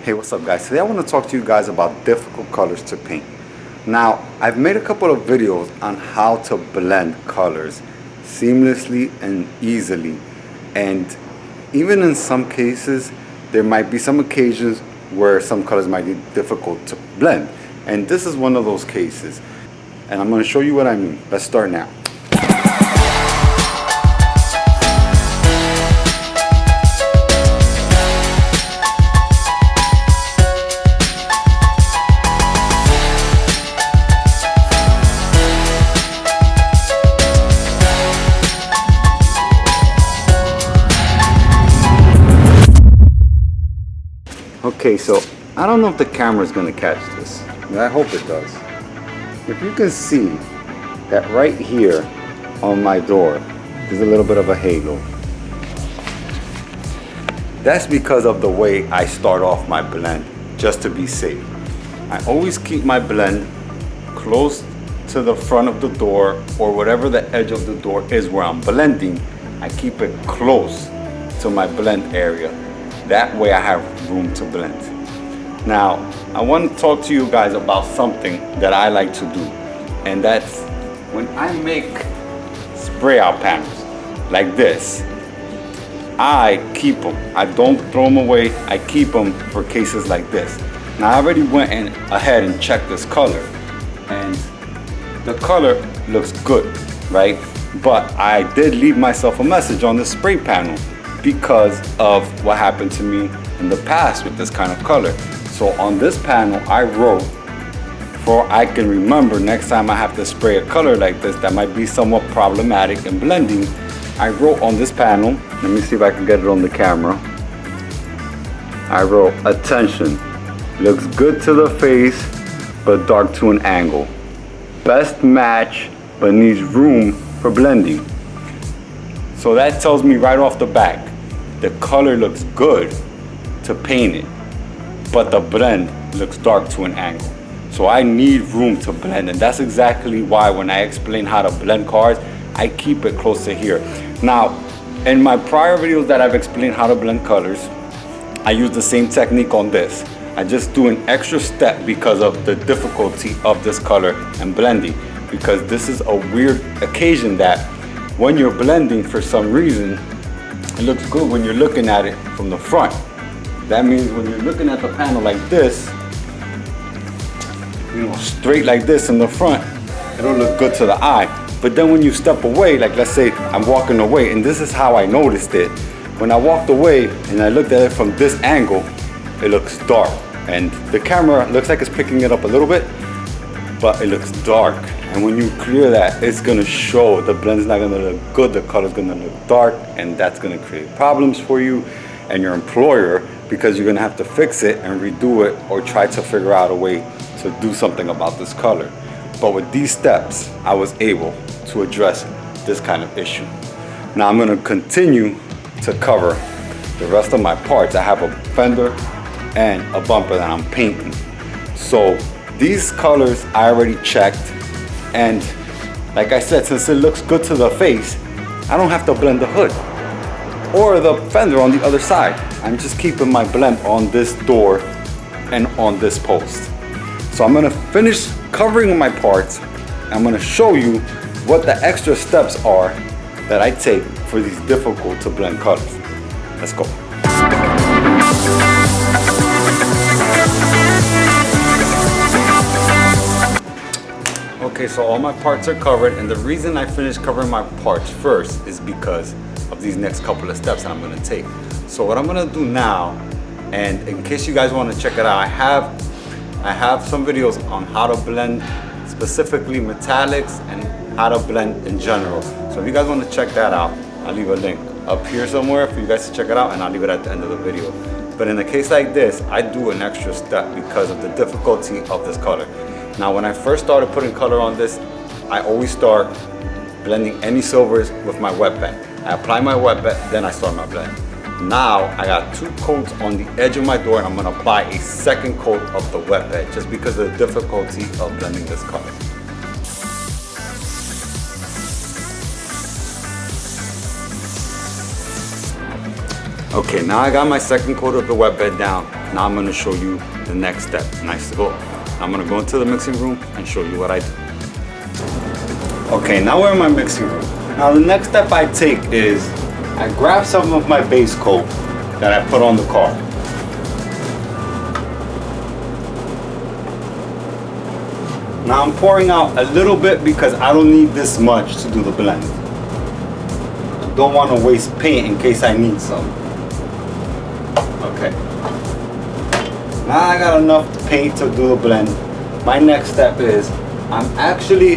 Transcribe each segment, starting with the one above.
Hey, what's up guys? Today I want to talk to you guys about difficult colors to paint. Now, I've made a couple of videos on how to blend colors seamlessly and easily, and even in some cases there might be some occasions where some colors might be difficult to blend, and this is one of those cases, and I'm going to show you what I mean. Let's start now. Okay, so I don't know if the camera is going to catch this, but I hope it does. If you can see that right here on my door, there's a little bit of a halo. That's because of the way I start off my blend, just to be safe. I always keep my blend close to the front of the door, or whatever the edge of the door is where I'm blending. I keep it close to my blend area. That way I have room to blend. Now, I want to talk to you guys about something that I like to do. And that's when I make spray out panels like this, I keep them. I don't throw them away. I keep them for cases like this. Now, I already went ahead and checked this color. And the color looks good, right? But I did leave myself a message on the spray panel, because of what happened to me in the past with this kind of color. So on this panel I wrote, for I can remember next time I have to spray a color like this that might be somewhat problematic in blending, I wrote on this panel, let me see if I can get it on the camera, I wrote, attention, looks good to the face but dark to an angle, best match but needs room for blending. So that tells me right off the back, the color looks good to paint it, but the blend looks dark to an angle. So I need room to blend, and that's exactly why when I explain how to blend cars, I keep it close to here. Now, in my prior videos that I've explained how to blend colors, I use the same technique on this. I just do an extra step because of the difficulty of this color and blending, because this is a weird occasion that when you're blending, for some reason, it looks good when you're looking at it from the front. That means when you're looking at the panel like this, straight like this in the front, it'll look good to the eye. But then when you step away, like let's say I'm walking away, and this is how I noticed it. When I walked away and I looked at it from this angle, it looks dark. And the camera looks like it's picking it up a little bit, but it looks dark. And when you clear that, it's gonna show the blend's not gonna look good, the color's gonna look dark, and that's gonna create problems for you and your employer, because you're gonna have to fix it and redo it, or try to figure out a way to do something about this color. But with these steps, I was able to address this kind of issue. Now I'm gonna continue to cover the rest of my parts. I have a fender and a bumper that I'm painting. So these colors I already checked. And like I said, since it looks good to the face, I don't have to blend the hood or the fender on the other side. I'm just keeping my blend on this door and on this post. So I'm gonna finish covering my parts. I'm gonna show you what the extra steps are that I take for these difficult to blend colors. Let's go. Okay, so all my parts are covered, and the reason I finished covering my parts first is because of these next couple of steps that I'm gonna take. So what I'm gonna do now, and in case you guys wanna check it out, I have some videos on how to blend specifically metallics and how to blend in general. So if you guys wanna check that out, I'll leave a link up here somewhere for you guys to check it out, and I'll leave it at the end of the video. But in a case like this, I do an extra step because of the difficulty of this color. Now, when I first started putting color on this, I always start blending any silvers with my wet bed. I apply my wet bed, then I start my blend. Now, I got 2 coats on the edge of my door, and I'm gonna apply a second coat of the wet bed, just because of the difficulty of blending this color. Okay, now I got my second coat of the wet bed down. Now I'm gonna show you the next step. Nice to go. I'm gonna go into the mixing room and show you what I do. Okay, now we're in my mixing room. Now the next step I take is I grab some of my base coat that I put on the car. Now I'm pouring out a little bit because I don't need this much to do the blend. I don't want to waste paint in case I need some. Okay. Now I got enough paint to do the blend. My next step is I'm actually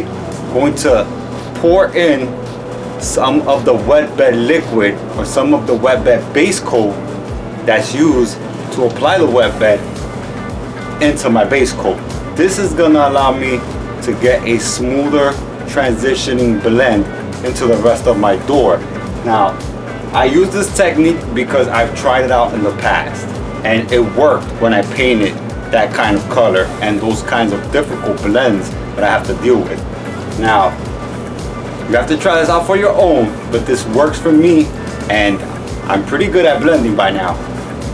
going to pour in some of the wet bed liquid or some of the wet bed base coat that's used to apply the wet bed into my base coat. This is gonna allow me to get a smoother transitioning blend into the rest of my door. Now, I use this technique because I've tried it out in the past and it worked when I painted that kind of color and those kinds of difficult blends that I have to deal with. Now, you have to try this out for your own, but this works for me and I'm pretty good at blending by now.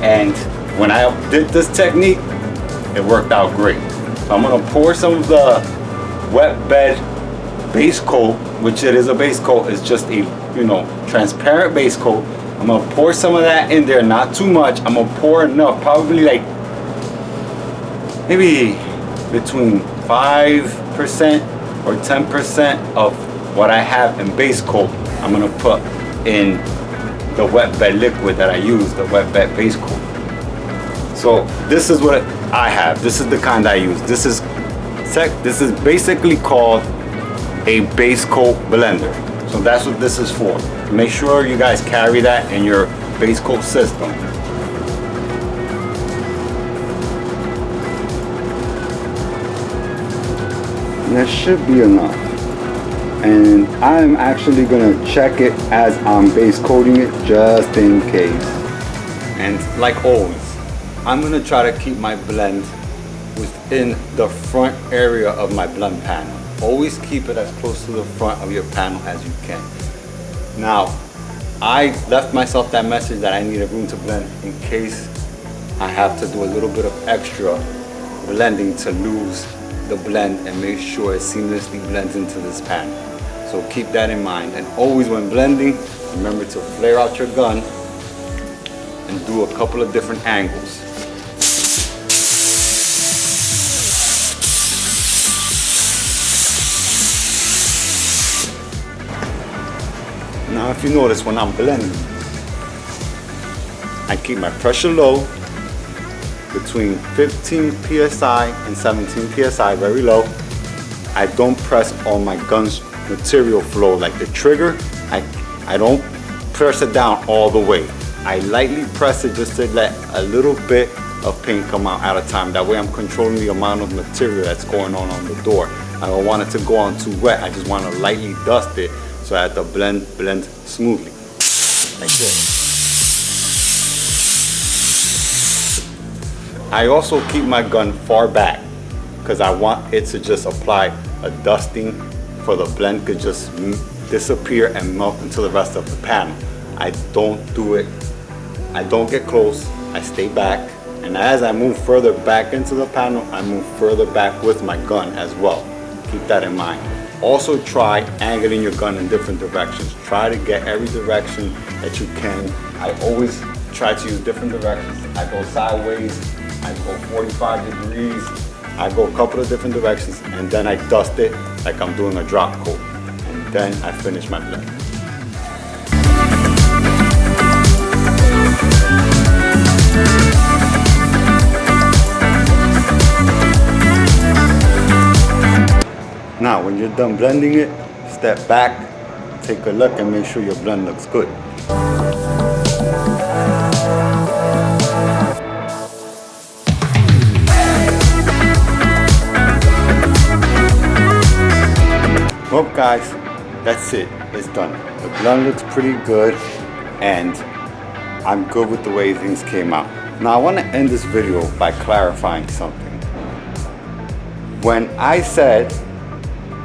And when I did this technique, it worked out great. So I'm gonna pour some of the wet bed base coat, which it is a base coat, it's just a, transparent base coat. I'm gonna pour some of that in there, not too much. I'm gonna pour enough, probably like maybe between 5% or 10% of what I have in base coat. I'm gonna put in the wet bed liquid that I use, the wet bed base coat. So this is what I have. This is the kind I use. This is basically called a base coat blender. So that's what this is for. Make sure you guys carry that in your base coat system. That should be enough. And I'm actually gonna check it as I'm base coating it just in case. And like always, I'm gonna try to keep my blend within the front area of my blend panel. Always keep it as close to the front of your panel as you can. Now, I left myself that message that I needed room to blend in case I have to do a little bit of extra blending to lose the blend and make sure it seamlessly blends into this panel. So keep that in mind. And always when blending, remember to flare out your gun and do a couple of different angles. Now if you notice when I'm blending, I keep my pressure low between 15 psi and 17 psi, very low. I don't press on my gun's material flow like the trigger. I don't press it down all the way. I lightly press it just to let a little bit of paint come out at a time. That way I'm controlling the amount of material that's going on the door. I don't want it to go on too wet. I just want to lightly dust it so that the blend blends smoothly, like this. I also keep my gun far back because I want it to just apply a dusting for the blend could just disappear and melt into the rest of the panel. I don't do it, I don't get close, I stay back, and as I move further back into the panel, I move further back with my gun as well. Keep that in mind. Also try angling your gun in different directions. Try to get every direction that you can. I always try to use different directions. I go sideways, I go 45 degrees, I go a couple of different directions, and then I dust it like I'm doing a drop coat. And then I finish my blend. Now, when you're done blending it, step back, take a look, and make sure your blend looks good. Well, guys, that's it. It's done. The blend looks pretty good, and I'm good with the way things came out. Now, I want to end this video by clarifying something. When I said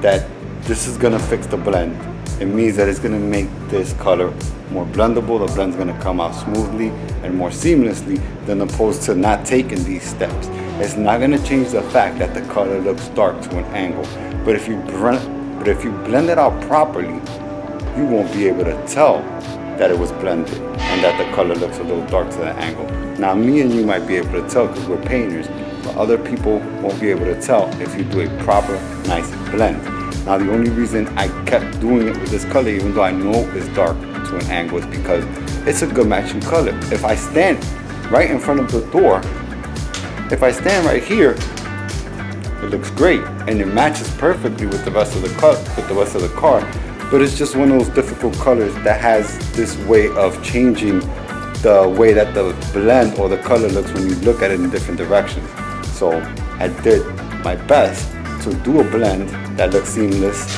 that this is gonna fix the blend, it means that it's gonna make this color more blendable. The blend's gonna come out smoothly and more seamlessly than opposed to not taking these steps. It's not gonna change the fact that the color looks dark to an angle. But if you blend it out properly, you won't be able to tell that it was blended and that the color looks a little dark to the angle. Now, me and you might be able to tell because we're painters, but other people won't be able to tell if you do a proper, nice blend. Now, the only reason I kept doing it with this color, even though I know it's dark to an angle, is because it's a good matching color. If I stand right in front of the door, if I stand right here, it looks great and it matches perfectly with the rest of the car. But it's just one of those difficult colors that has this way of changing the way that the blend or the color looks when you look at it in different directions. So I did my best to do a blend that looks seamless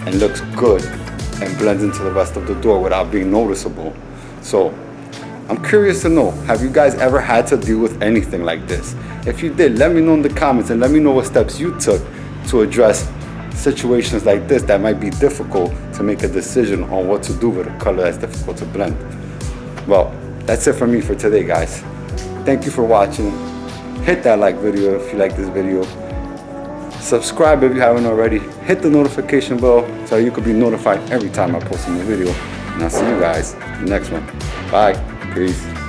and looks good and blends into the rest of the door without being noticeable. So I'm curious to know, have you guys ever had to deal with anything like this? If you did, let me know in the comments and let me know what steps you took to address situations like this that might be difficult to make a decision on what to do with a color that's difficult to blend. Well, that's it for me for today, guys. Thank you for watching. Hit that like video if you like this video. Subscribe if you haven't already. Hit the notification bell so you can be notified every time I post a new video. And I'll see you guys in the next one. Bye. Peace.